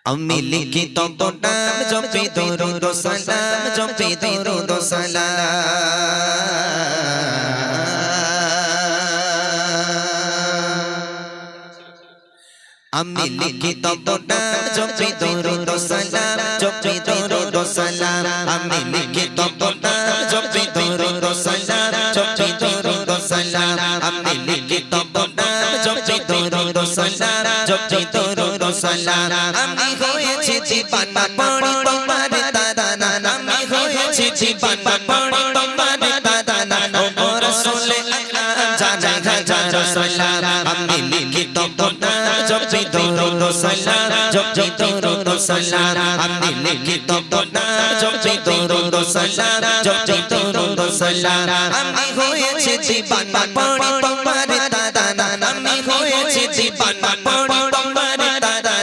আমি লিখি তত নাম জপি দরুদ ও সালাম জপি দরুদ ও সালাম আমি লিখি তত নাম জপি দরুদ ও সালাম জপি দরুদ ও সালাম আমি লিখি তত নাম জপি দরুদ ও সালাম জপি দরুদ ও সালাম আমি লিখি তত নাম জপি দরুদ ও সালাম জপি দরুদ ও সালাম আমি হয়েছি জীবন পড়ি তোমার দাদা আমি হয়েছি জীবন পড়ি তোমার দাদা ও রাসূল আকরাম জানাই হাজার সালাম আমি লিখি তত নাম জপি দরুদ ও সালাম জপি দরুদ ও সালাম আমি লিখি তত নাম জপি দরুদ ও সালাম জপি দরুদ ও সালাম আমি হয়েছি জীবন পড়ি তোমার দাদা আমি হয়েছি জীবন পড়ি তোমার দাদা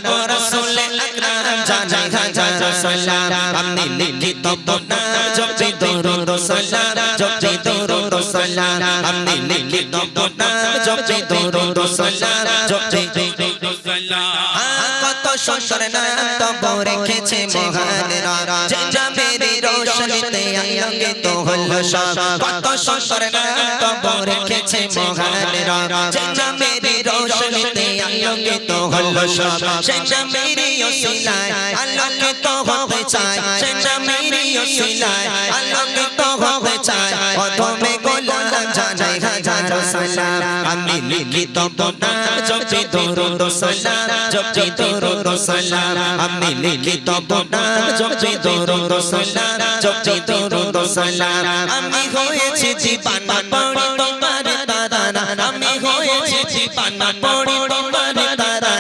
ও রাসূল আকরাম জানাই হাজার সালাম আমি লিখি তত নাম জপি দরুদ ও সালাম জপি দরুদ ও সালাম আমি লিখি তত নাম জপি দরুদ ও সালাম জপি দরুদ ও সালাম কত সুন্দর নাম তব রেখেছে মহান রাজা জামেরি রোশনীতে আলোকিত হলো সব কত সুন্দর নাম তব রেখেছে মহান রাজা জামেরি রোশনীতে আলোকিত হলো সব সে জামেরি ওসিলায় আলোকিত হতে চায় সে জামেরি ওসিলায় আলোকিত হতে চায় অধমে গোলাম জানাই হাজার সালাম আমি লিখি তব নাম জপি দরুদ ও সালাম জপি দরুদ ও সালাম আমি লিখি তব নাম জপি দরুদ ও সালাম জপি দরুদ ও সালাম আমি হয়েছি জীবন পড়ি তোমার দাদা আমি হয়েছি জীবন পড়ি তোমার দাদা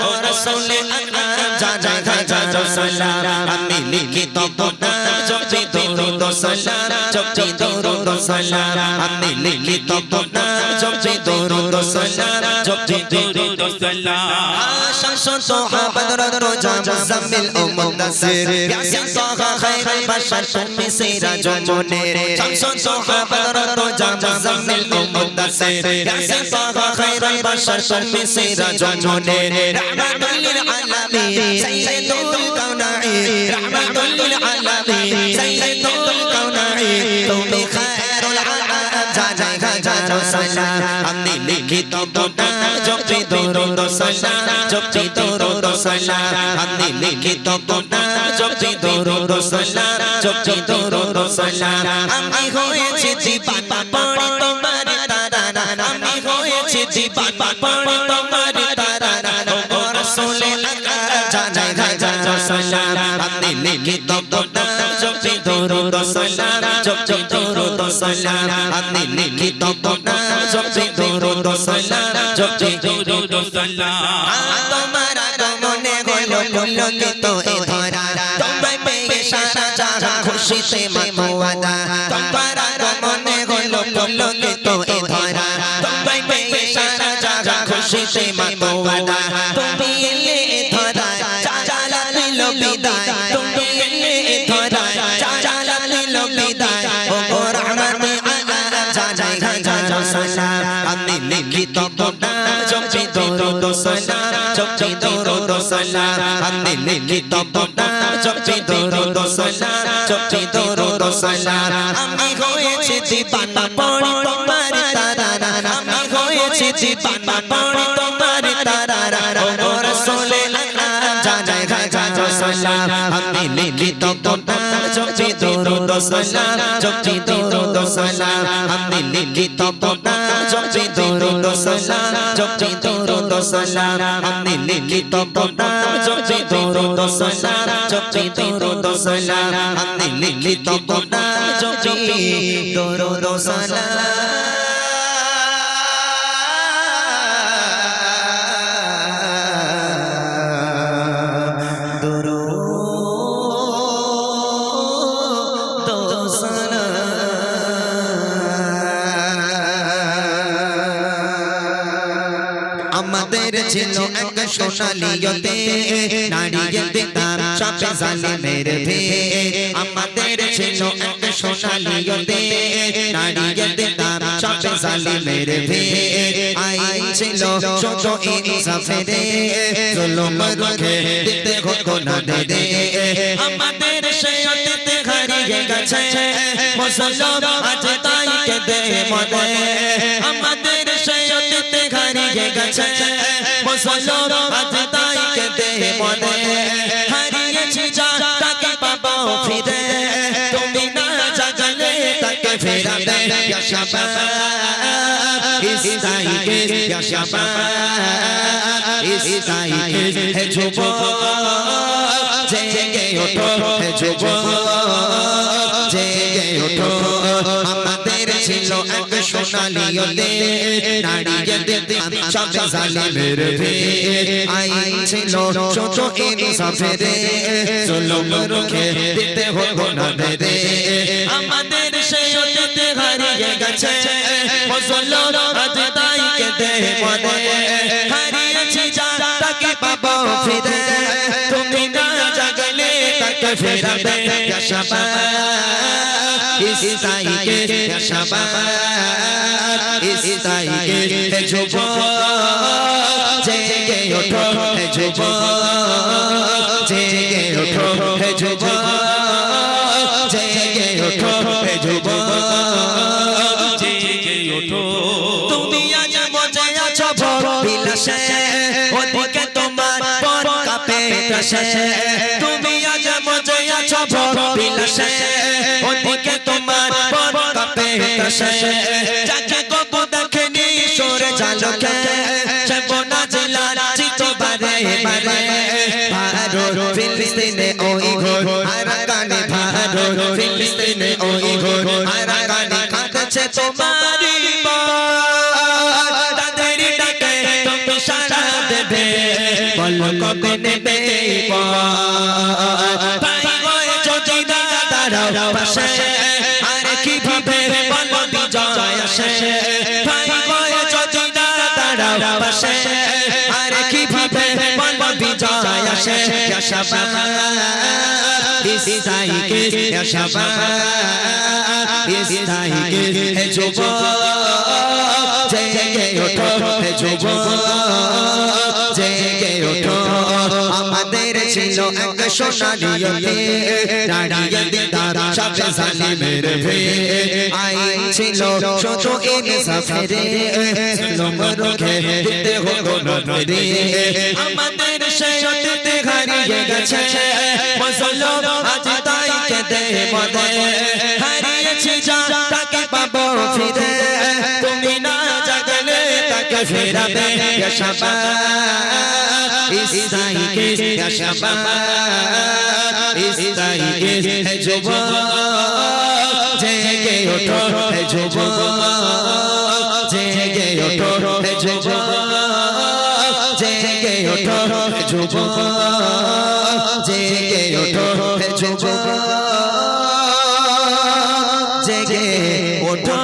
ও রাসূল আকরাম জানাই হাজার সালাম আমি লিখি তব নাম জপি দরুদ ও সালাম জপি দরুদ ও সালাম আমি লিখি তব নাম জপি দরুদ ও সালাম জপি দরুদ ও সালাম শামস সাহাবাত রোজা মুজাম্মিল ও মুদাসসির ইয়াসিন তাহা খায়রুল বাশার তুমি সিরাজ মুনির শামস সাহাবাত রোজা মুজাম্মিল ও মুদাসসির ইয়াসিন তাহা খায়রুল বাশার তুমি সিরাজ মুনির রাহমাতুল লিল আলামিন সাইয়্যিদুল কাওনাইন রাহমাতুল লিল আলামিন সাইয়্যিদুল কাওনাইন তুমি খায়রুল আনাম জানাই হাজার সালাম আমি লিখি তব নাম জপি দরুদ ও সালাম জপি দরুদ ও সালাম আমি লিখি তব নাম জপি দরুদ ও সালাম জপি দরুদ ও সালাম আমি হয়েছি জীবন পড়ি তোমার দাদা আমি হয়েছি জীবন পড়ি তোমার দাদা ও রাসূল আকরাম জানাই হাজার সালাম আমি লিখি তব নাম জপি দরুদ ও সালাম জপি দরুদ ও সালাম আমি লিখি তব নাম জপি দরুদ ও সালাম জপি দরুদ ও সালাম তোমার আগমনে হলো পুলকিত এ ধরা তোমায় পেয়ে সারা জাহান খুশিতে মাতোয়ারা তোমার আগমনে হলো পুলকিত এ ধরা তোমায় পেয়ে সারা জাহান খুশিতে মাতোয়ারা তুমি এলে এ ধরা চালা দিল বিদায় তুমি এলে এ ধরা চালা দিল বিদায় ও রহমতে আলাম জানাই হাজার সালাম আমি লিখি তব নাম জপি দরুদ ও সালাম জপি দরুদ ও সালাম আমি লিখি তব নাম জপি দরুদ ও সালাম জপি দরুদ ও সালাম আমি হয়েছি জীবন পড়ি তোমার দাদা আমি হয়েছি জীবন পড়ি তোমার দাদা ও রাসূল আকরাম জানাই হাজার সালাম আমি লিখি তব নাম জপি দরুদ ও সালাম জপি দরুদ ও সালাম আমি লিখি তব নাম জপি দরুদ ও সালাম জপি দরুদ ও সালাম আমি লিখি তব নাম জপি দরুদ ও সালাম জপি দরুদ ও সালাম আমি লিখি তব নাম জপি দরুদ ও সালাম আমাদের ছিল এক সোনালিয়তে নারিয়েল দিতাম সবে জালিমের ভে আমাদের ছিল এক সোনালিয়তে নারিয়েল দিতাম সবে জালিমের ভে আইন ছিল ছোট ইনসাফে জুলুম রুখে গোনা দে আমাদের সেই অতীত হারিয়ে গেছে মুসলমান আজ তাই কেঁদে মরে আমাদের সেই অতীত হারিয়ে গেছে মুসলমান আজ তাই কেঁদে মরে হারিয়েছি যা তাকে পাবো ফিরে তুমি না জাগলে তাকে ফেরাবে ইয়া শাবাব ইসতাইকে ইয়া শাবাব ইসতাইকে হে যুবক জেগে ওঠো হে যুবক জেগে ওঠো আমাদের ছিল এক সোনালী অতীত নারীদের সব জালিমের ভেদ আইন ছিল ছোট ইনসাফের জুলুম রুখে দিতে হলো না দে আমাদের সেই অতীত হারিয়ে গেছে মুসলমান আজ তাই কেঁদে মরে হারিয়েছি যা তাকে পাবো ফিরে তুমি না জাগলে তাকে ফেরাবে ইয়া শাবাব ইসতাইকে ইয়া শাবাব ইসতাইকে হে যুবক জেগে ওঠো হে যুবক জেগে ওঠো হে যুবক জেগে ওঠো হে যুবক জেগে ওঠো তুমি আজ মজে আছো বিলাসে ওদিকে তোমার পর কাঁপে ত্রাসে তুমি আজ মজে আছো বিলাসে ওদিকে তোমার পর কাঁপে ত্রাসে যাকে কবু দেখেনি সরে জালকে সে বোনা জেলার চিত বারে বারে ভারত ফিলিস্তিনে ওই ঘর আরাকানে ভারত ফিলিস্তিনে ওই ঘর আরাকানে কাঁদছে তোমারি তাদের ডাকে তুমি সাড়া দেবে বলো কবে নেবে তাই হয়ে যদি দাঁড়াও পাশে আর কিভাবে বলো বিজয় আসে তাই হয়ে যদি দাঁড়াও পাশে আর কিভাবে বলো বিজয় আসে ইয়া শাবাব ইসতাইকে ইয়া শাবাব ইসতাইকে হে যুবক জেগে ওঠো হে যুবক জেগে ওঠো আমাদের ছিল এক সোনালী অতীত নারীদের সব জালিমের ভেদ আইন ছিল ছোট ইনসাফের জুলুম রুখে দিতে হলো না দে আমাদের সেই অতীত হারিয়ে গেছে মুসলমান আজ তাই কেঁদে মরে হারিয়েছি যা তাকে পাবো ফিরে তুমি না জাগলে তাকে ফেরাবে ইয়া শাবাব ইসতাইকে ইয়া শাবাব ইসতাইকে হে যুবক জেগে ওঠো হে যুবক জেগে ওঠো হে যুবক জেগে ওঠো হে যুবক জেগে ওঠো হে যুবক জেগে ওঠো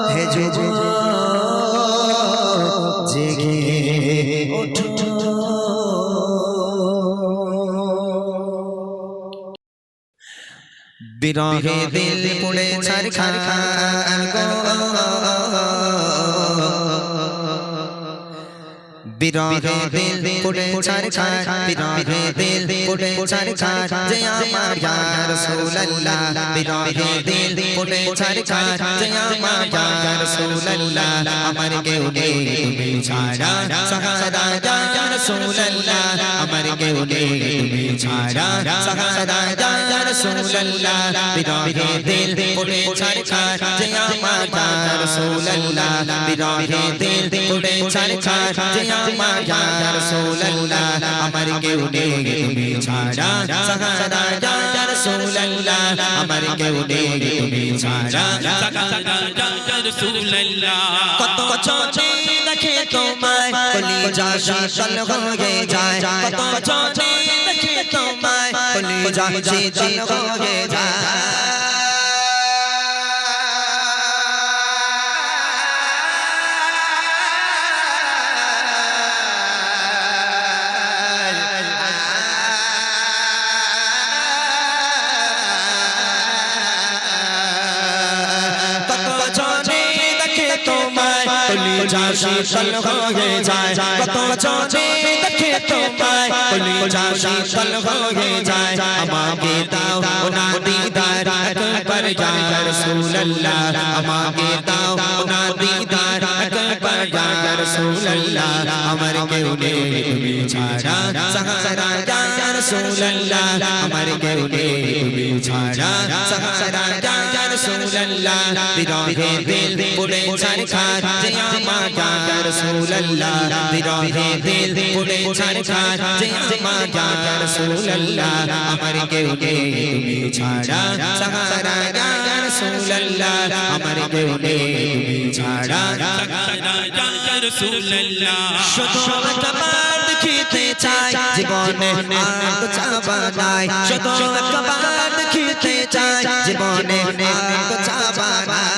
হে যুবক জেগে ওঠো বিরহে দিল পুড়ে ছারখার গো বিরহে দিল পুড়ে ছারখার বিরহে দিল পুড়ে ছারখার যে আমার ইয়া রাসূলুল্লাহ বিরহে দিল পুড়ে ছারখার যে আমার ইয়া রাসূলুল্লাহ আমার কেউ নেই তুমি ছাড়া সাহারা ইয়া রাসূলুল্লাহ আমার কেউ নেই তুমি ছাড়া সাহারা ইয়া রাসূলুল্লাহ বিরহে দিল পুড়ে ছারখার যে আমার ইয়া রাসূলুল্লাহ বিরহে দিল পুড়ে ছারখার যে আমার ইয়া রাসূলুল্লাহ আমার কেউ নেই তুমি ছাড়া সাহারা ইয়া রাসূলুল্লাহ আমার কেউ নেই তুমি ছাড়া সাহারা ইয়া রাসূলুল্লাহ কত চোখে দেখে তোমায় কলিজা শীতল হয়ে যায় কত চোখে দেখে তোমায় কলিজা শীতল হয়ে যায় কলিজা শীতল হয়ে যায় কত চোখে কলিজা শীতল হয়ে যায় আমাকে দাও না দিদার আকবার ইয়া রাসূলুল্লাহ আমাকে দাও না দিদার আকবার ইয়া রাসূলুল্লাহ আমার কেউ নেই তুমি ছাড়া সাহারা ইয়া রাসূলুল্লাহ আমার কেউ নেই তুমি ছাড়া সাহারা ইয়া রাসূলুল্লাহ বিরহে দিল পুড়ে ছারখার যে আমার ইয়া রাসূলুল্লাহ বিরহে দিল পুড়ে ছারখার যে আমার ইয়া রাসূলুল্লাহ আমার কেউ নেই তুমি ছাড়া সাহারা ইয়া রাসূলুল্লাহ আমার কেউ নেই তুমি ছাড়া সাহারা ইয়া রাসূলুল্লাহ শুধু একবার দেখিতে চাই জীবনে আর তো চাবা নাই শুধু একবার দেখিতে চাই জীবনে আর তো চাবা নাই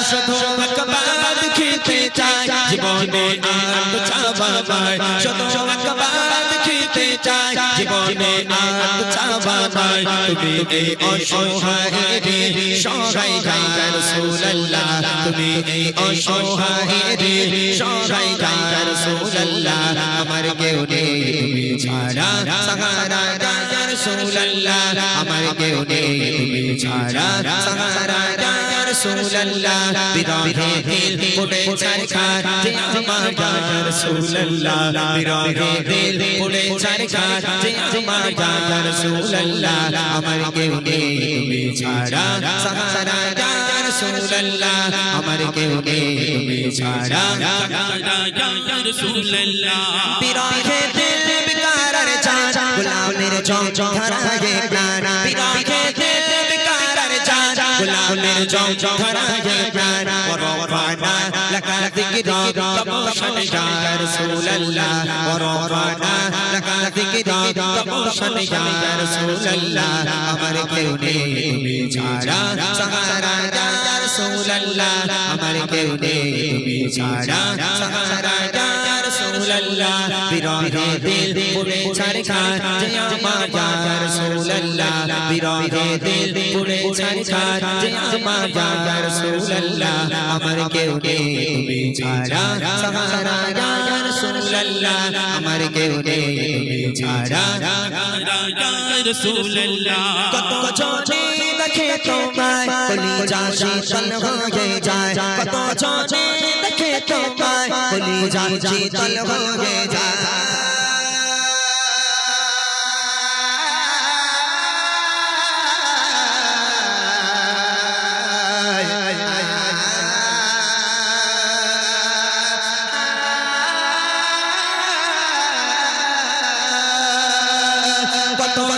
শুধু একবার দেখিতে চাই জীবনে আর তো চাবা নাই শুধু একবার দেখিতে চাই জীবনে আর তো চাবা নাই তুমি এই অসহায় রে সহায় ইয়া রাসূলুল্লাহ তুমি এই অসহায় রে সহায় ইয়া রাসূলুল্লাহ আমার কেউ নেই তুমি ছাড়া সাহারা ইয়া রাসূলুল্লাহ আমার কেউ নেই তুমি ছাড়া সাহারা ইয়া রাসূলুল্লাহ বিরহে দিল পুড়ে ছারখার যে আমার ইয়া রাসূলুল্লাহ বিরহে দিল পুড়ে ছারখার যে আমার ইয়া রাসূলুল্লাহ আমার কেউ নেই তুমি ছাড়া সাহারা ইয়া রাসূলুল্লাহ আমার কেউ নেই তুমি ছাড়া সাহারা ইয়া রাসূলুল্লাহ বিরহে দিল বিকারার চাঁদ গোলামের চোখ ধরায়ে প্রাণ বিরহে দিল বিকারার চাঁদ গোলামের চোখ ধরায়ে প্রাণ ওরফানা লাকা যিকরা তমশন ইয়া রাসূলুল্লাহ ওরফানা লাকা যিকরা তমশন ইয়া রাসূলুল্লাহ আমার কেউ নেই তুমি ছাড়া সাহারা ইয়া রাসূলুল্লাহ আমার কেউ নেই তুমি ছাড়া সাহারা ইয়া রাসূলুল্লাহ বিরহে দিল পুড়ে ছারখার যে আমার ইয়া রাসূলুল্লাহ বিরহে দিল পুড়ে ছারখার যে আমার ইয়া রাসূলুল্লাহ আমার কেউ নেই তুমি ছাড়া সাহারা ইয়া রাসূলুল্লাহ আমার কেউ নেই তুমি ছাড়া সাহারা ইয়া রাসূলুল্লাহ কত জনে দেখে তোমায় কলিজা শীতল হয়ে যায় কত জনে দেখে তোমায় কলিজা শীতল হয়ে যায়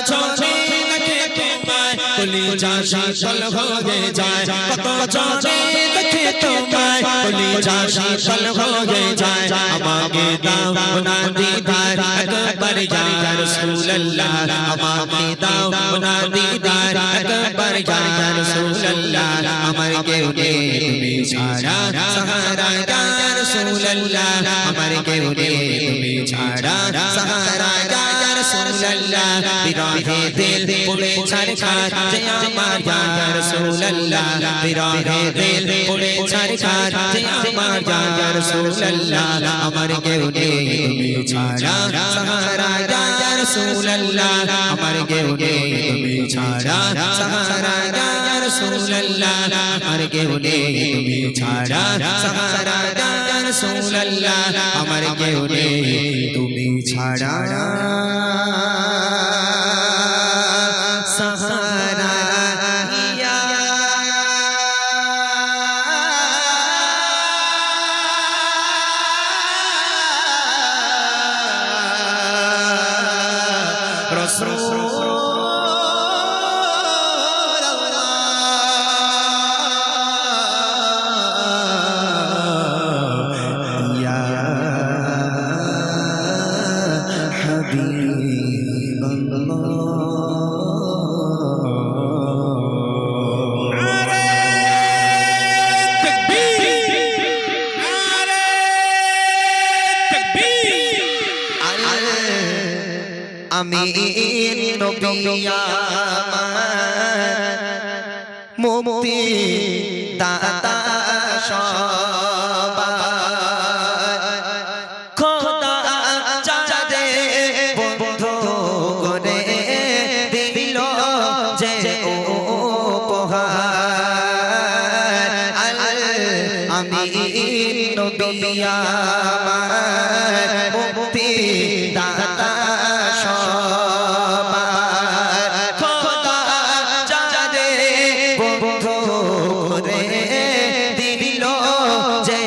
কত জনে দেখে তোমায় কলিজা শীতল হয়ে যায় কত জনে দেখে তোমায় কলিজা শীতল হয়ে যায় আমাকে দাও না দিদার আকবার ইয়া রাসূলুল্লাহ আমাকে দাও না দিদার আকবার ইয়া রাসূলুল্লাহ আমার কেউ নেই তুমি ছাড়া সাহারা ইয়া রাসূলুল্লাহ আমার কেউ নেই তুমি ছাড়া সাহারা ইয়া রাসূলুল্লাহ বিরহে দিল পুড়ে ছারখার যে আমার ইয়া রাসূলুল্লাহ বিরহে দিল পুড়ে ছারখার যে আমার ইয়া রাসূলুল্লাহ আমার কেউ নেই তুমি ছাড়া সাহারা ইয়া রাসূলুল্লাহ আমার কেউ নেই তুমি ছাড়া সাহারা ইয়া রাসূলুল্লাহ আমার কেউ নেই তুমি ছাড়া সাহারা ইয়া রাসূলুল্লাহ আমার কেউ নেই তুমি ছাড়া সাহারা ইয়া রাসূলুল্লাহ আমি নবী আমার মুক্তি দাতা সবার খোদা চাঁদে বন্ধু করে দিল যে উপহার আমি নবী আমার মুক্তি দাতা সবার খোদা চাঁদে বন্ধু করে দিল যে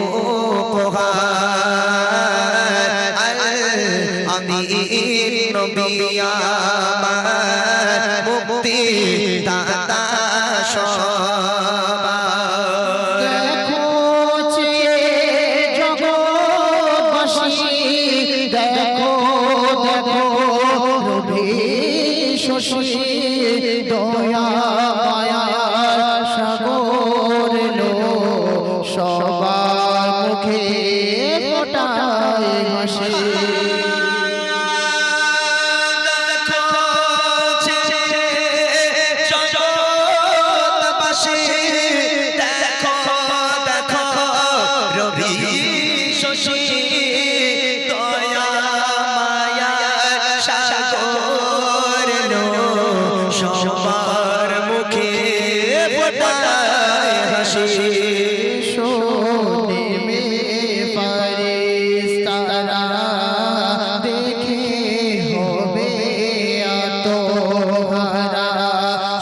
উপহার আমি নবী আমার মুক্তি দাতা সবার দেখো চেয়ে জগৎবাসী, দেখো দেখো রবি শশী দয়া মায়ার সাগর লো সবার মুখে ফোটায় হাসি। সবার মুখে ফোটায় হাসি শোনে ফারিস্তারা দেখে হবে আত্মহারা।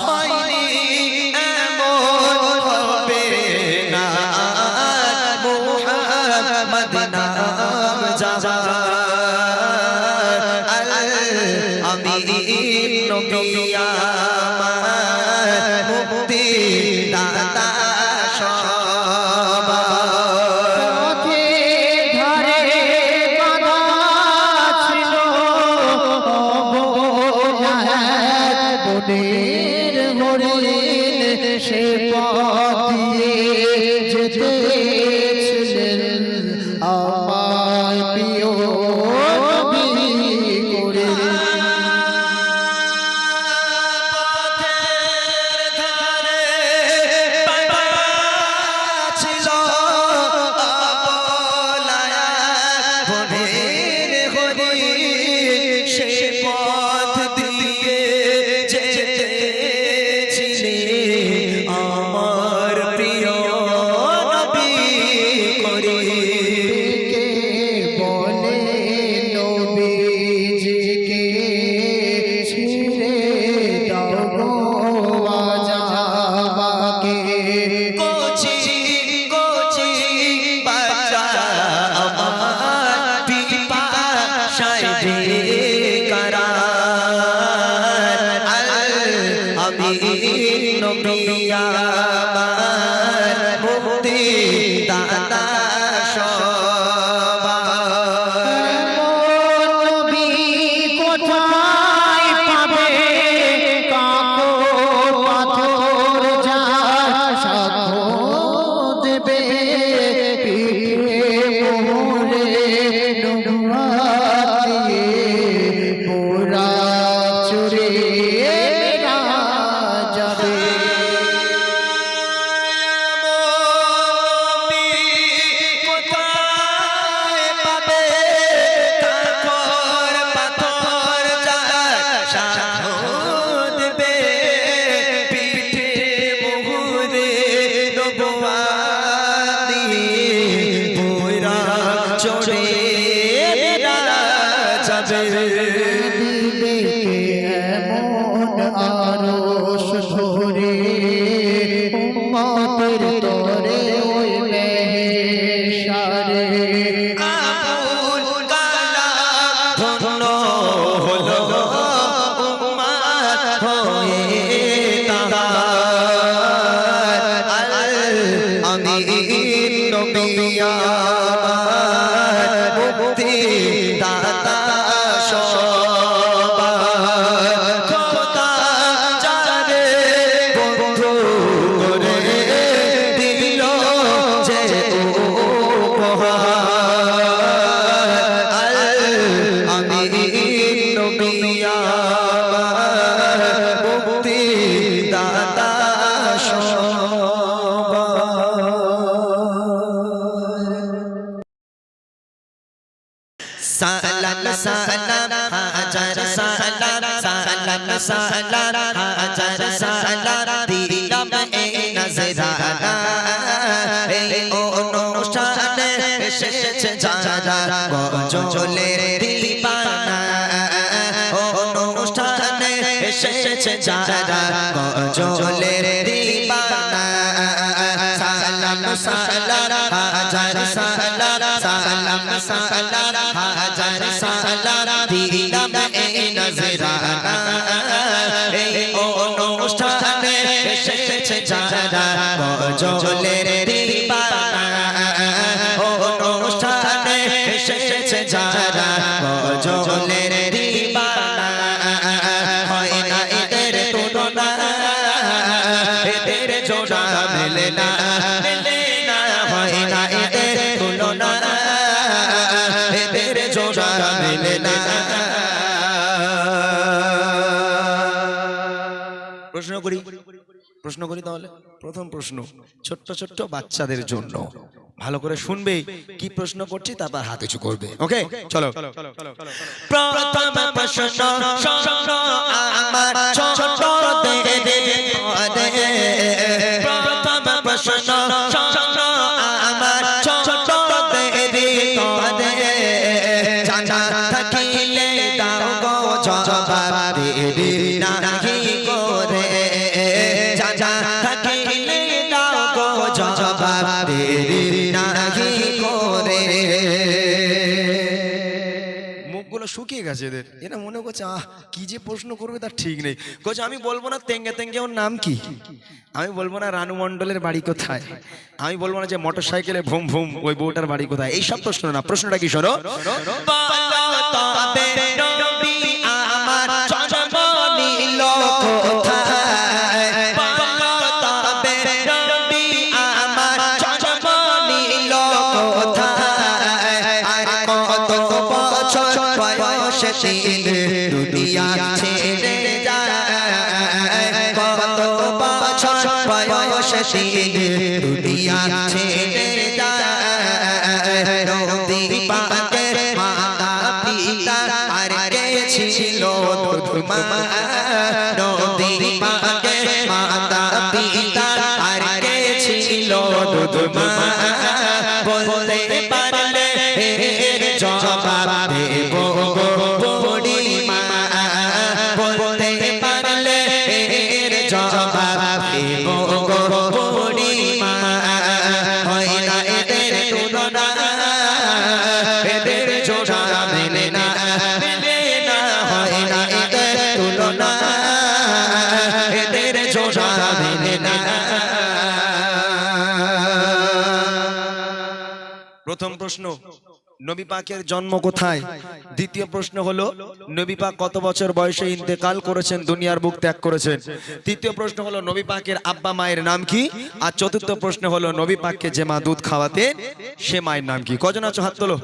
হয়নি এমন হবে না মুহাম্মদ নাম যার আমি নবী আমার মুক্তি দাতা সবার পথে ধারে বাঁধা ছিল অবহেলায় বনের হরিণ, সে পথ দিয়ে যেতেছিলেন আমার প্রিয় নবী করে। আমার প্রিয় নবী করে কে বলে নবীজিকে ছিঁড়ে দাও গো আযাবাকে। কোচি কোচি বাচ্চা আমার পিপাসায় বেকারার আমি নবী আমার মুক্তি দাতা সবার নবী কোথায় পাবে কাকো পাথর যার সাক্ষ্য দেবে পিঠে মোহরে নবুয়াত দিয়ে মোরা চুরে যাবে। কোথায় পাবে কাকর পাথর যার সাক্ষ্য দেবে পিঠে মুহুরে নবুয়াত দিয়ে মোরা চড়ে যাবে দিলে এমন আরশ ধরে উম্মতের তরে ওই মেহেশারে। আবুল কালাম ধন্য হলো উম্মত হয়ে তাহার আমি নবী আমার মুক্তি দাতা সবার খোদা চাঁদে বন্ধু করে দিল যে উপহার আমি নবী সালাম সালাম হাজার সালাম সালাম সালাম হাজার সালাম দিলাম এই নজরানা এই অনুষ্ঠানে এসেছে যারা গজলের দিবানা অনুষ্ঠানে এসেছে যারা গজলের দিবানা সালাম সালাম হাজার সালাম সালাম সালাম হাজার সালাম দিলাম এই নজরানা এই অনুষ্ঠানে এসেছে যারা গজলের দিবানা অনুষ্ঠানে এসেছে যারা গজলের দিবানা হয় না এদের তুলনা এদের জোড়া মেলে না হয় না এদের তুলনা এদের জোড়া মেলে না প্রশ্ন করি তাহলে প্রথম প্রশ্ন ছোট্ট ছোট্ট বাচ্চাদের জন্য ভালো করে শুনবে কি প্রশ্ন করছি তারপর হাত উঁচু করবে ওকে চলো প্রথম প্রশ্ন আমার ছোটদের প্রথম প্রশ্ন আমার ছোটদের জানা থাকিলে দাও গো জবাব দেবে নাহি করে জানা থাকিলে দাও গো জবাব দেবে নাহি করে মুখগুলো শুকিয়ে গেছে এদের এরা মনে করছে কি যে প্রশ্ন করবে তার ঠিক নেই কোচ আমি বলবো না তেঙ্গে তেঙ্গে ওর নাম কি আমি বলবো না রানু মণ্ডলের বাড়ি কোথায় আমি বলবো না যে মোটর সাইকেলে ভুম ভুম ওই বউটার বাড়ি কোথায় এইসব প্রশ্ন না প্রশ্নটা কি শোনো আমার জন্ম নিল কোথায় আমার জন্ম নিল কোথায় আর কত বছর বয়সে দুনিয়া ছেড়ে যায় কত বছর বয়সে দুনিয়া ছেড়ে যায় নবী পাকের মাতা পিতা আর কে ছিল দুধমা নবী পাকের মাতা পিতা আর কে ছিল দুধমা বলতে পারলে জবাব দেব বুড়ি মা বলতে পারলে জবাব দেব বুড়ি মা হয় না এদের তুলনা এদের জোড়া মেলে না হয় না এদের তুলনা এদের জোড়া মেলে না প্রথম প্রশ্ন নবী পাকের জন্ম কোথায় দ্বিতীয় প্রশ্ন হলো নবী পাক কত বছর বয়সে ইন্তেকাল করেছেন দুনিয়ার বুক ত্যাগ করেছেন তৃতীয় প্রশ্ন হলো নবী পাকের আব্বা মায়ের নাম কি আর চতুর্থ প্রশ্ন হলো নবী পাককে যে মা দুধ খাওয়াতেন সে মায়ের নাম কি কজন আছো হাত তোলো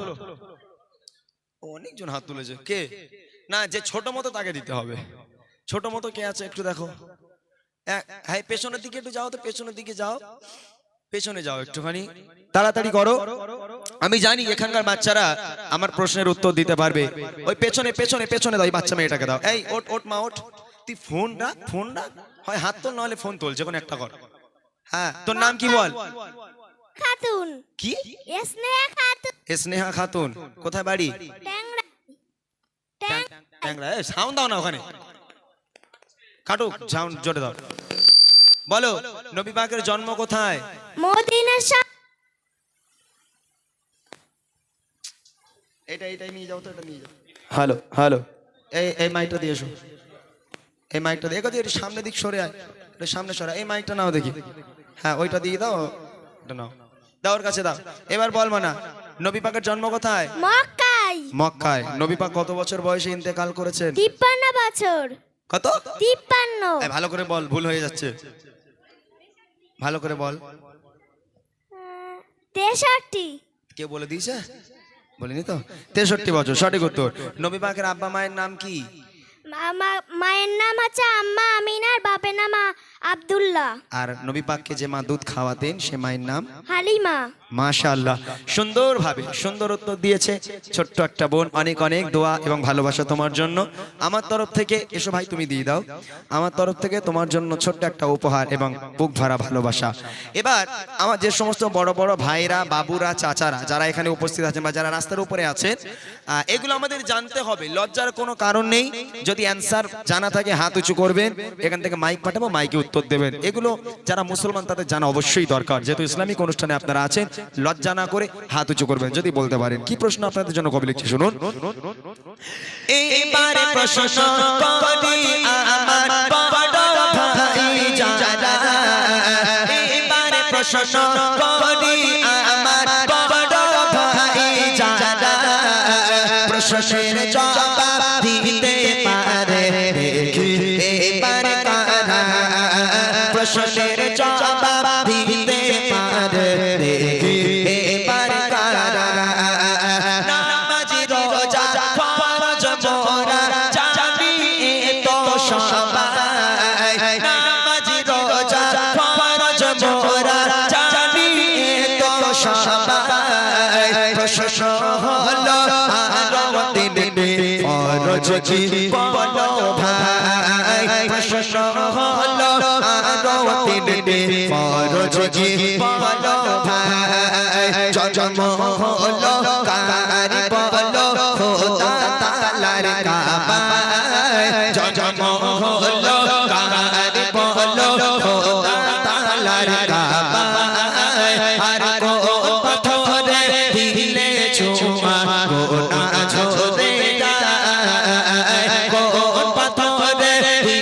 অনেকজন হাত তুলেছে কে না যে ছোট মতো তাকে দিতে হবে ছোট মতো কে আছে একটু দেখো হ্যাঁ পেছনের দিকে একটু যাও তো পেছনের দিকে যাও পেছনে যাও একটুখানি তাড়াতাড়ি করো আমি জানি এখানকার বাচ্চারা আমার প্রশ্নের উত্তর দিতে পারবে ওই পেছনে পেছনে পেছনে দাও বাচ্চা মেয়েটাকে দাও এই ওট ওট মা ওট তুই ফোন রাখ হয় হাত তোল নাহলে ফোন তোল যে কোনো একটা কর হ্যাঁ তোর নাম কি বল খাতুন কি স্নেহা খাতুন স্নেহা খাতুন কোথায় বাড়ি ট্যাংরা ট্যাংরা সাউন্ড দাও না ওখানে কাটুক সাউন্ড জোরে দাও বলো নবী পাকের জন্ম কোথায় মদিনা এটাই নিয়ে যাও তো এটা নিয়ে যাও হ্যালো হ্যালো এই মাইকটা দিয়ে এসো এই মাইকটা দিয়ে এগো দিয়ে সামনে দিক সরে আয় এটা সামনে সরে এই মাইকটা নাও দেখি হ্যাঁ ওইটা দিয়ে দাও এটা নাও দাও ওর কাছে দাও এবার বল মানা নবী পাকের জন্ম কোথায় মক্কায় মক্কায় নবী পাক কত বছর বয়সে ইন্তেকাল করেছেন 53 বছর কত 53 ভালো করে বল ভুল হয়ে যাচ্ছে ভালো করে বল 63 কে বলে দিয়েছে বলিনি তো 63 বছর সঠিক উত্তর নবী পাকের আব্বা মায়ের নাম কি আমার মায়ের নাম হচ্ছে আম্মা আমিনার বাপের নাম আব্দুল্লাহ। আর নবী পাককে যে মা দুধ খাওয়াতেন সে মায়ের নাম হালিমা। মাশাআল্লাহ, সুন্দরভাবে সুন্দর উত্তর দিয়েছে ছোট্ট একটা বোন। অনেক অনেক দোয়া এবং ভালোবাসা তোমার জন্য আমার তরফ থেকে। এসো ভাই তুমি দিয়ে দাও। আমার তরফ থেকে তোমার জন্য ছোট্ট একটা উপহার এবং বুক ভরা ভালোবাসা। এবার আমার যে সমস্ত বড় বড় ভাইরা, বাবুরা, চাচারা যারা এখানে উপস্থিত আছেন বা যারা রাস্তার উপরে আছেন, এগুলো আমাদের জানতে হবে, লজ্জার কোনো কারণ নেই। যদি অ্যান্সার জানা থাকে হাত উঁচু করবেন, এখান থেকে মাইক পাঠাবো, মাইকে উত্তর দেবেন। এগুলো যারা মুসলমান তাদের জানা অবশ্যই দরকার। যেহেতু ইসলামিক অনুষ্ঠানে আপনারা আছেন, লজ্জা না করে হাত উঁচু করবেন যদি বলতে পারেন। কি প্রশ্ন আপনাদের জন্য কবি লিখছি শুনুন। এইবারে প্রশ্ন করি আমার বড় ভাই যারা, এইবারে প্রশ্ন করি আমার বড় ভাই যারা, প্রশ্নের জবাব দিতে পারে দেখি এবারে কারা, প্রশ্নের জবাব দিতে পারে দেখি এবারে কারা। নামাজি রোজা ফরজ মোরা জানি তো সবাই, নামাজি রোজা ফরজ মোরা জানি তো সবাই, প্রশ্ন হলো আরো দিনে ফরজ কি বলো ভাই, প্রশ্ন হলো আরো দিনে ফরজ কি বলো ভাই, জন্ম হলো কারি বলো খোদা তাআলার কাবায়, জন্ম হলো কারি বলো খোদা তাআলার কাবায়, আর কো পাথরে দিলে চুমা গোনা ঝরে যায়, কো পাথরে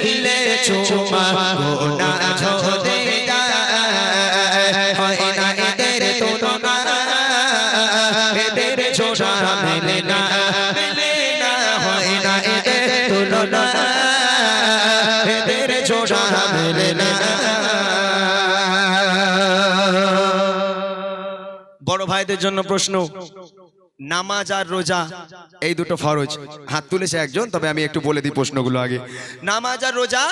দিলে চুমা গোনা ঝরে যায়, হয় না এদের তুলনা, এদের জোড়া মেলে না, মেলে না, হয় না এদের তুলনা, এদের জোড়া মেলে না। বড় ভাইদের জন্য প্রশ্ন, নামাজ আর রোজা এই দুটো ফরজ। হাত তুলেছে একজন, তবে আমি একটু বলে দিই প্রশ্নগুলো আগে। নামাজ আর রোজা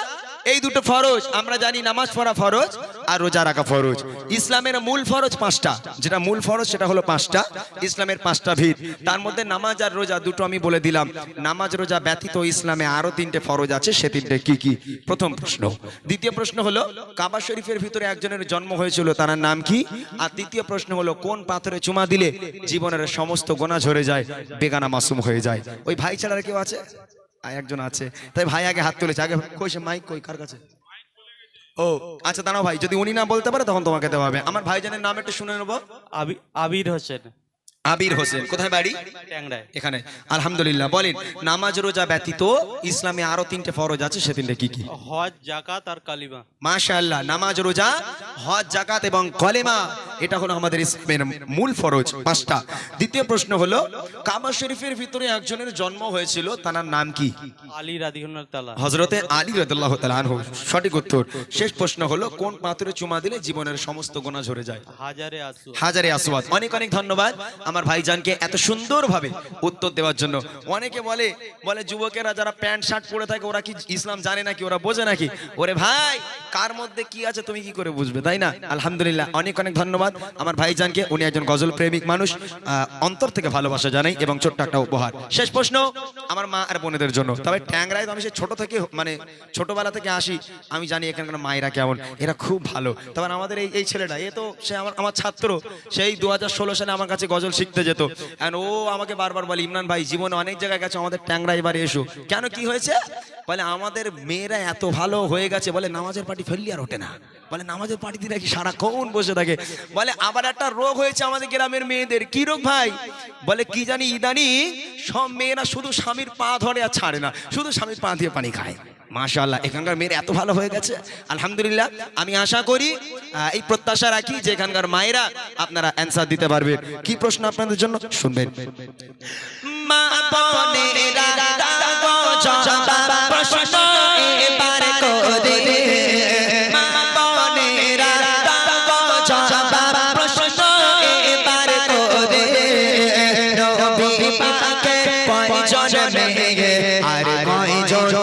এই দুটো ফরজ। আমরা জানি নামাজ পড়া ফরজ আর রোজা রাখা ফরজ। ইসলামের মূল ফরজ পাঁচটা, যেটা মূল ফরজ সেটা হলো পাঁচটা, ইসলামের পাঁচটা ভিত। তার মধ্যে নামাজ আর রোজা দুটো আমি বলে দিলাম। নামাজ রোজা ব্যতীত ইসলামে আরো তিনটে ফরজ আছে, সে তিনটে কি কি? প্রথম প্রশ্ন। দ্বিতীয় প্রশ্ন হলো কাবা শরীফের ভিতরে একজনের জন্ম হয়েছিল, তার নাম কি? আর তৃতীয় প্রশ্ন হলো কোন পাথরে চুমা দিলে জীবনের সমস্ত গোনা ঝরে যায়, বেগানা মাসুম হয়ে যায়। ওই ভাই ছাড়া কেউ আছে? একজন আছে, তাই ভাই আগে হাত তুলেছে। আগে কইছে মাইক কই, কার কাছে? ও আচ্ছা দাঁড়াও ভাই, যদি উনি না বলতে পারে তখন তোমাকে দেওয়া হবে। আমার ভাইজানের নাম একটু শুনে নেবো। আবির হোসেন। আবির হোসেন, কোথায় বাড়ি? ট্যাংরায়। এখানে। আলহামদুলিল্লাহ। বলেন নামাজ রোজা ব্যতীত ইসলামে আরো তিনটে ফরজ আছে, সে তিনটে কি কি? হজ, যাকাত আর কালিমা। মাশাআল্লাহ। নামাজ রোজা, হজ, যাকাত এবং কলেমা, এটা হলো আমাদের ইসলামের মূল ফরজ পাঁচটা। দ্বিতীয় প্রশ্ন হলো কাবা শরীফের ভিতরে একজনের জন্ম হয়েছিল, তার নাম কি? আলী রাদিয়াল্লাহু তাআলা। হযরতে আলী রাদিয়াল্লাহু তাআলা আনহু, সঠিক উত্তর। শেষ প্রশ্ন হলো কোন পাথরে চুমা দিলে জীবনের সমস্ত গুনাহ ঝরে যায়? হাজারে আসওয়াদ। হাজারে আসওয়াদ। অনেক অনেক ধন্যবাদ আমার ভাইজানকে এত সুন্দরভাবে উত্তর দেওয়ার জন্য। অনেকে বলে যুবকেরা যারা প্যান্ট শার্ট পরে থাকে ওরা কি ইসলাম জানে নাকি, ওরা বোঝে নাকি? ওরে ভাই, কার মধ্যে কি আছে তুমি কি করে বুঝবে, তাই না? আলহামদুলিল্লাহ, অনেক অনেক ধন্যবাদ আমার ভাইজানকে। উনি একজন গজল প্রেমিক মানুষ, অন্তর থেকে ভালোবাসা জানাই এবং ছোট্ট একটা উপহার। শেষ প্রশ্ন আমার মা আর বোনেদের জন্য। তবে ট্যাংরায় তো আমি সে ছোট থেকে, মানে ছোটবেলা থেকে আসি, আমি জানি এখানকার মায়েরা কেমন, এরা খুব ভালো। তবে আমাদের এই ছেলেটা, এ তো সে আমার ছাত্র, সেই 2016 সালে আমার কাছে গজল শিখতে যেত। ও আমাকে বারবার বলে ইমরান ভাই জীবনে অনেক জায়গায় গেছে, আমাদের ট্যাংরা এবারে এসো। কেন, কি হয়েছে? বলে আমাদের মেয়েরা এত ভালো হয়ে গেছে, বলে নামাজের পার্টি ফেললি আর ওঠে না, বলে নামাজের পার্টি দিয়ে নাকি সারাক্ষণ বসে থাকে। বলে আবার একটা রোগ হয়েছে আমাদের গ্রামের মেয়েদের। কি রোগ ভাই? বলে কি জানি ইদানি সব মেয়েরা শুধু স্বামীর পা ধরে আর ছাড়ে না, শুধু স্বামীর পা দিয়ে পানি খায়। মাশাআল্লাহ, এখানকার মেয়েরা এত ভালো হয়ে গেছে আলহামদুলিল্লাহ। আমি আশা করি, এই প্রত্যাশা রাখি যে এখানকার মায়েরা আপনারা অ্যান্সার দিতে পারবেন। কি প্রশ্ন আপনাদের জন্য শুনবেন? মা বোনেরা দাও জবাব প্রশ্ন এবার করে, মা বোনেরা দাও জবাব প্রশ্ন এবার করে, নবী পাকের কয়জন মেয়ে আর কয়জন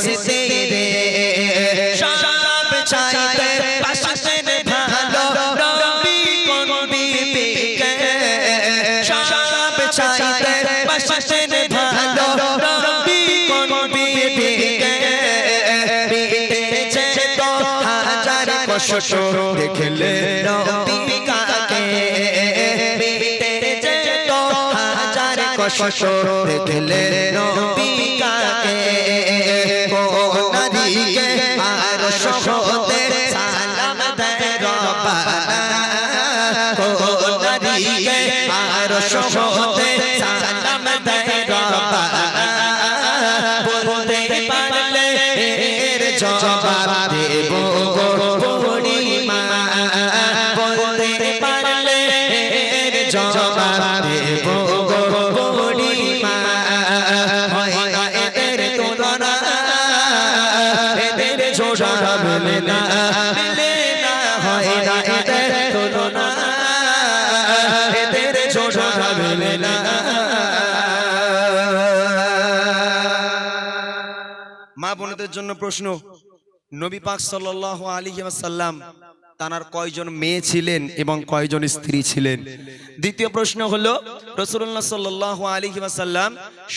পরিস্থিতি রে সব চাইতে পাশাতেন ভালো নবী কোন বিবিকে সব চাইতে পাশাতেন ভালো নবী কোন বিবিকে বিতে তো হাজার কষ্ট দেখলে নবী কাকে বিতে তো হাজার কষ্ট দেখলে নবী কাকে নারীকে আর সহতে সালাম দেয় রব্বানা নারীকে আর সহতে সালাম দেয় রব্বানা বলতে পারলে এর জবাব দেব বুড়িমা বলতে পারলে এর জবাব দেব বুড়িমা হয় না এদের তুলনা এদের জোড়া মেলে না হয় না এদের তুলনা এদের জোড়া মেলে না। মা বোনদের জন্য প্রশ্ন, নবী পাক সাল্লাল্লাহু আলাইহি ওয়াসাল্লাম তার কয়জন মেয়ে ছিলেন এবং কয়জন স্ত্রী ছিলেন? দ্বিতীয় প্রশ্ন হলো, রাসূলুল্লাহ সাল্লাল্লাহু আলাইহি ওয়াসাল্লাম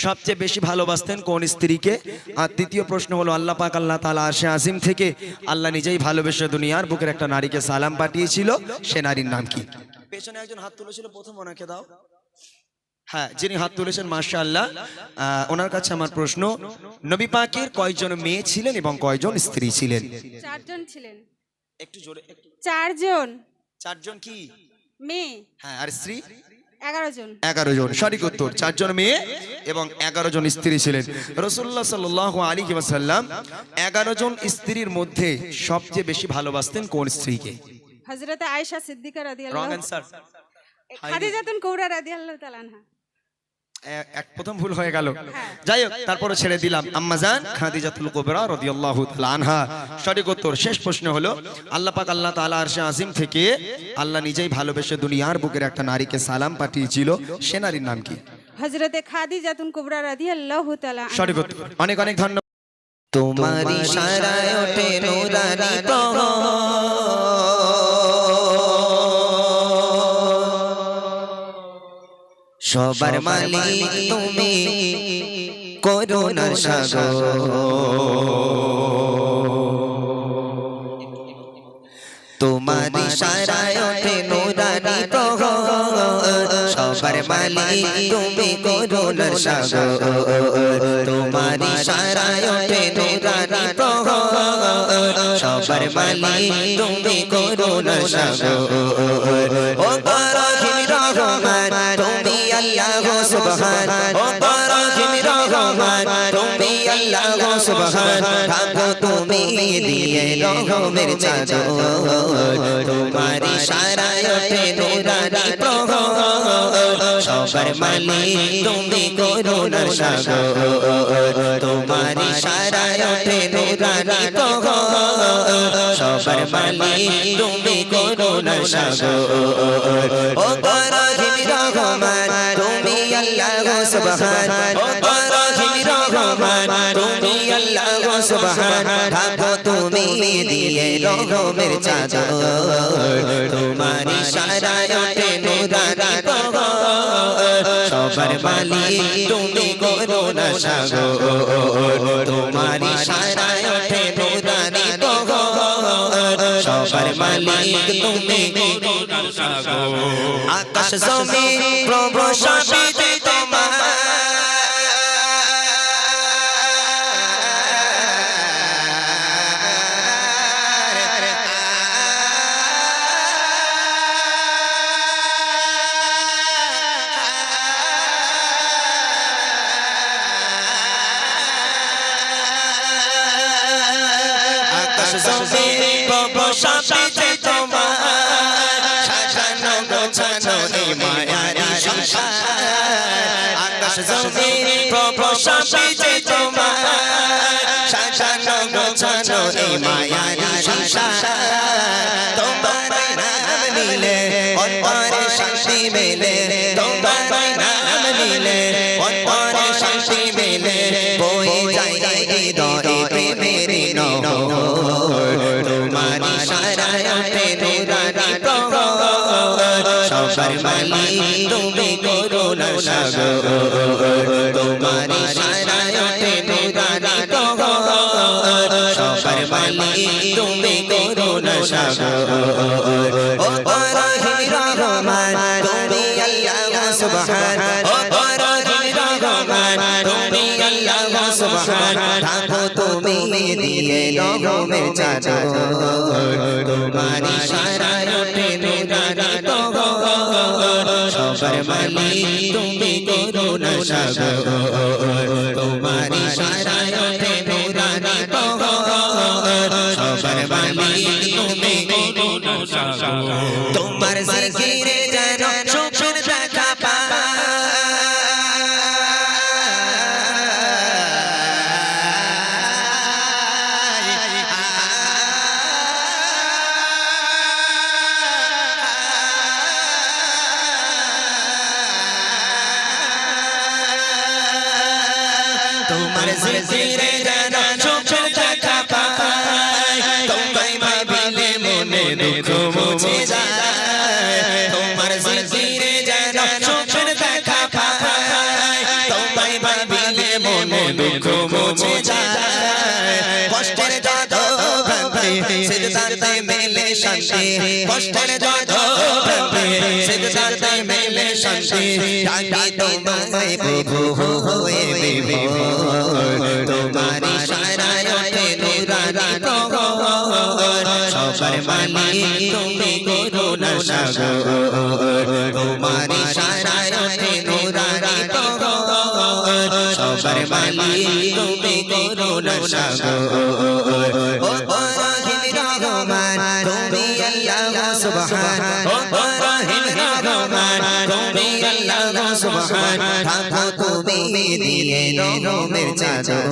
সবচেয়ে বেশি ভালোবাসতেন কোন স্ত্রীকে? আর তৃতীয় প্রশ্ন হলো, আল্লাহ পাক আল্লাহ তাআলা আরশে আজিম থেকে আল্লাহ নিজেই ভালোবেসে দুনিয়ার বুকের একটা নারীকে সালাম পাঠিয়েছিল, সে নারীর নাম কি? পেছনে একজন হাত তুলেছিল, প্রথম ওনাকে দাও। হ্যাঁ, যিনি হাত তুলেছেন মাশাআল্লাহ, ওনার কাছে আমার প্রশ্ন, নবী পাকের কয়জন মেয়ে ছিলেন এবং কয়জন স্ত্রী ছিলেন? চারজন ছিলেন। একটু জোরে। চারজন। চারজন কি মেয়ে? হ্যাঁ, আর স্ত্রী 11 জন। 11 জন, সঠিক উত্তর। 4 জন মেয়ে এবং 11 জন স্ত্রী ছিলেন। রাসূলুল্লাহ সাল্লাল্লাহু আলাইহি ওয়াসাল্লাম 11 জন স্ত্রীর মধ্যে সবচেয়ে বেশি ভালোবাসতেন কোন স্ত্রীকে? হযরত আয়েশা সিদ্দিকা রং রাদিয়াল্লাহু অ্যানসার। খাদিজাতুন কুবরা রাদিয়াল্লাহু তাআলা আনহা। এক প্রথম ভুল হয়ে গেল, যাই হোক তারপরে ছেড়ে দিলাম। আম্মাজান খাদিজাতুল কুবরা রাদিয়াল্লাহু তাআলা আনহা, সঠিক উত্তর। শেষ প্রশ্ন হলো, আল্লাহ পাক আল্লাহ তাআলা আরশে আজিম থেকে আল্লাহ নিজেই ভালোবেসে দুনিয়ার বুকের একটা নারীকে সালাম পাঠিয়েছিল, সে নারীর নাম কি? হযরত খাদিজাতুন কুবরা রাদিয়াল্লাহু তাআলা আনহা। সঠিক উত্তর। অনেক অনেক ধন্যবাদ। তোমার ইশারায় ওঠে নূরানি সবার মালিক তুমি, করুণার সাগর। তোমার ইশারায় ওঠে নূরানি প্রহর, সবার মালিক তুমি, করুণার সাগর। তোমার ইশারায় ওঠে নূরানি প্রহর, সবার মালিক তুমি, করুণার সাগর। ও রহিম রহমান তুমি আল্লাহ সুবহান, ও রহিম রহমান তুমি আল্লাহ সুবহান। থাকো তুমি দিয়ে রহমের চাদর, তোমার ইশারায় ওঠে নূরানি প্রহর, সবার মালিক তুমি, করুণার সাগর। তোমার ইশারায় ওঠে নূরানি প্রহর, সবার মালিক তুমি, করুণার সাগর। ও রহিম রহমান তুমি আল্লাহ সুবহান, ও রহিম রহমান তুমি আল্লাহ সুবহান। থাকো তুমি দিয়ে রহমের চাদর, তোমার ইশারায় ওঠে নূরানি প্রহর, সবার মালিক তুমি, করুণার সাগর। তোমার ইশারায় ওঠে নূরানি প্রহর, সবার মালিক তুমি, করুণার সাগর। আকাশ জমিন প্রভু সবই তোমার, আকাশ জমিন প্রভু সবই তোমার, সাজানো গোছানো এই মায়ারি সংসার। আকাশ জমিন প্রভু সবই তোমার, সাজানো গোছানো এই মায়ারি সংসার। তোমার নাম নিলে অন্তরে শান্তি মেলে, তোমার নাম নিলে অন্তরে শান্তি মেলে। বয়ে যায় হৃদয়ে মালিক তুমি করুণা সাগর তোমার ইশারায় ওঠে নুরানি টগর সবার মালিক তুমি করুণা সাগর ও রহিম রহমান তুমি আল্লাহ সুবহান ও রহিম রহমান তুমি আল্লাহ সুবহান থাকো তুমি দিয়ে রহমের চাদর তোমার ইশারায় ওঠে নুরানি টগর সবার মালিক তুমি করুণা সাগর তোমার ইশারায় ওঠে নুরানি টগর সবার মালিক তুমি করুণা সাগর তোমার জিকিরে যেন সুখের দেখা তোমার জিকিরে যেন সুখের দেখা পাই তোমায় ভাবিলে মনে দুঃখ মুছে যায় তোমার জিকিরে যেন সুখের দেখা পাই তোমায় ভাবিলে মনে দুঃখ মুছে যায় কষ্টের যত ভ্রান্তি সিজদাতে মেলে শান্তি কষ্টের যত ভ্রান্তি সিজদাতে মেলে শান্তি ডাকি তোমায় প্রভু হয়ে বিভোর তোমার ইশারায় ওঠে নুরানি টগর সবার মালিক তুমি করুণা সাগর তোমার ইশারায় ওঠে নুরানি টগর সবার মালিক তুমি করুণা সাগর ও রহিম রহমান তুমি আল্লাহ সুবহান ও রহিম রহমান তুমি আল্লাহ সুবহান থাকো তুমি দিয়ে রহমের চাদর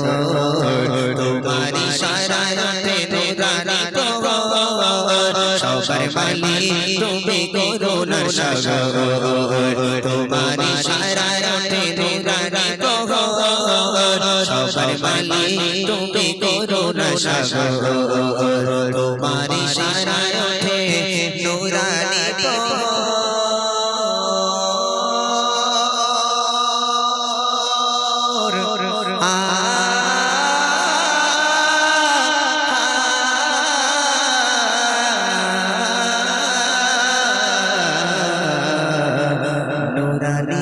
তোমার ইশারায় ওঠে নুরানি টগর সবার মালিক তুমি করুণা সাগর তোমার ইশারায় ওঠে নুরানি টগর সবার মালিক তুমি করুণা সাগর তোমার ইশারায় ওঠে নুরানি টগর নুরানি